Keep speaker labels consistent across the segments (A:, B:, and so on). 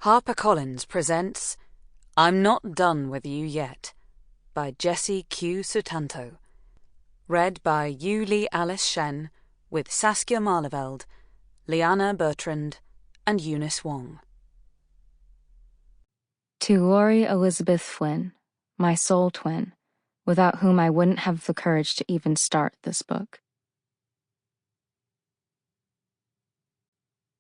A: HarperCollins presents I'm Not Done With You Yet by Jessie Q. Sutanto. Read by Lee Alice Shen with Saskia Maarleveld, Leiana Bertrand, and Eunice Wong.
B: To Lori Elizabeth Flynn, my soul twin, without whom I wouldn't have the courage to even start this book.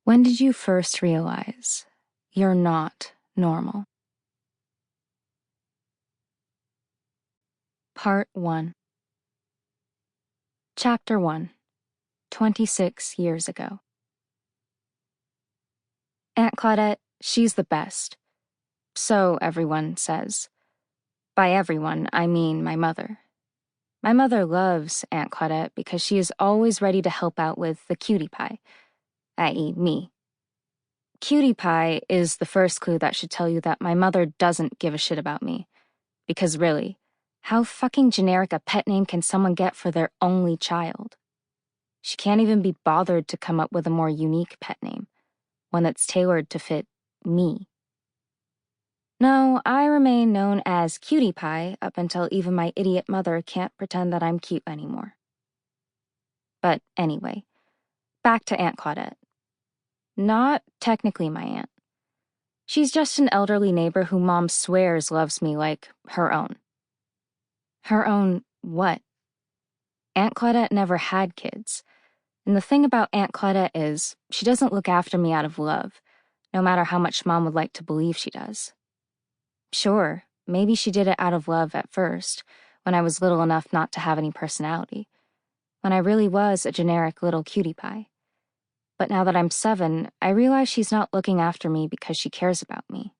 B: When did you first realize you're not normal? Part 1. Chapter 1. 26 years ago. Aunt Claudette, she's the best. So everyone says. By everyone, I mean my mother. My mother loves Aunt Claudette because she is always ready to help out with the cutie pie, i.e. me. Cutie pie is the first clue that should tell you that my mother doesn't give a shit about me. Because really, how fucking generic a pet name can someone get for their only child? She can't even be bothered to come up with a more unique pet name, one that's tailored to fit me. No, I remain known as Cutie Pie up until even my idiot mother can't pretend that I'm cute anymore. But anyway, back to Aunt Claudette. Not technically my aunt. She's just an elderly neighbor who Mom swears loves me like her own. Her own what? Aunt Claudette never had kids. And the thing about Aunt Claudette is, she doesn't look after me out of love, no matter how much Mom would like to believe she does. Sure, maybe she did it out of love at first, when I was little enough not to have any personality, when I really was a generic little cutie pie. But now that I'm 7, I realize she's not looking after me because she cares about me.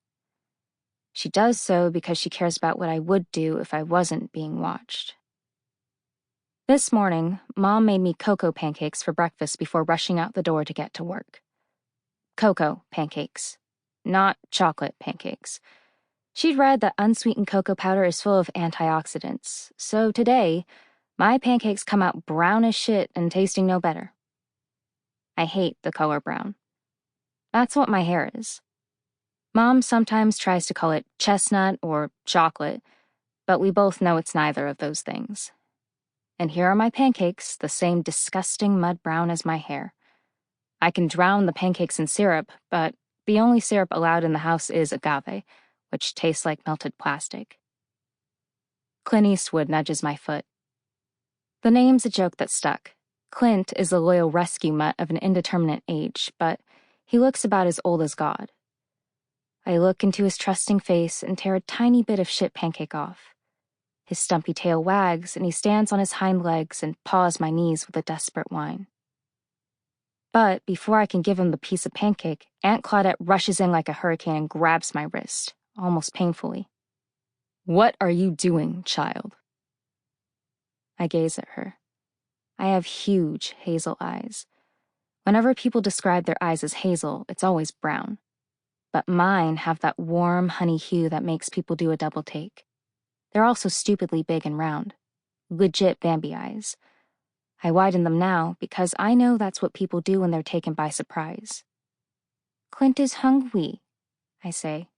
B: She does so because she cares about what I would do if I wasn't being watched. This morning, Mom made me cocoa pancakes for breakfast before rushing out the door to get to work. Cocoa pancakes, not chocolate pancakes. She'd read that unsweetened cocoa powder is full of antioxidants, so today, my pancakes come out brown as shit and tasting no better. I hate the color brown. That's what my hair is. Mom sometimes tries to call it chestnut or chocolate, but we both know it's neither of those things. And here are my pancakes, the same disgusting mud brown as my hair. I can drown the pancakes in syrup, but the only syrup allowed in the house is agave, which tastes like melted plastic. Clint Eastwood nudges my foot. The name's a joke that stuck. Clint is a loyal rescue mutt of an indeterminate age, but he looks about as old as God. I look into his trusting face and tear a tiny bit of shit pancake off. His stumpy tail wags, and he stands on his hind legs and paws my knees with a desperate whine. But before I can give him the piece of pancake, Aunt Claudette rushes in like a hurricane and grabs my wrist, almost painfully. "What are you doing, child?" I gaze at her. I have huge hazel eyes. Whenever people describe their eyes as hazel, it's always brown. But mine have that warm, honey hue that makes people do a double take. They're also stupidly big and round. Legit Bambi eyes. I widen them now because I know that's what people do when they're taken by surprise. "Clint is hungry," I say.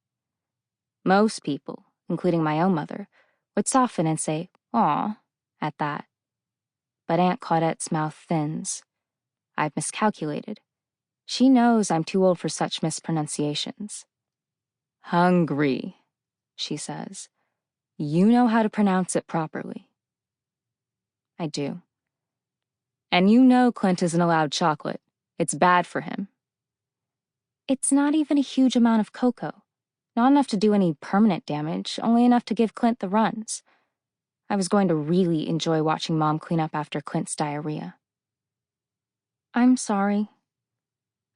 B: Most people, including my own mother, would soften and say, "Aw," at that. But Aunt Claudette's mouth thins. I've miscalculated. She knows I'm too old for such mispronunciations. "Hungry," she says. "You know how to pronounce it properly." I do. "And you know Clint isn't allowed chocolate. It's bad for him." "It's not even a huge amount of cocoa. Not enough to do any permanent damage, only enough to give Clint the runs." I was going to really enjoy watching Mom clean up after Clint's diarrhea. "I'm sorry."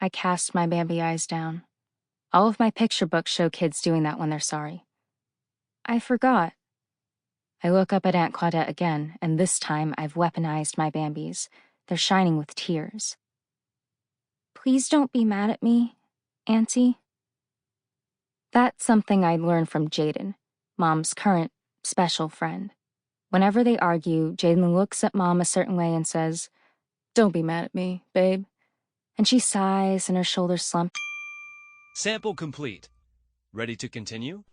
B: I cast my Bambi eyes down. All of my picture books show kids doing that when they're sorry. "I forgot." I look up at Aunt Claudette again, and this time I've weaponized my Bambis. They're shining with tears. "Please don't be mad at me, Auntie." That's something I learned from Jaden, Mom's current special friend. Whenever they argue, Jaden looks at Mom a certain way and says, "Don't be mad at me, babe." And she sighs and her shoulders slump.
C: Sample complete. Ready to continue?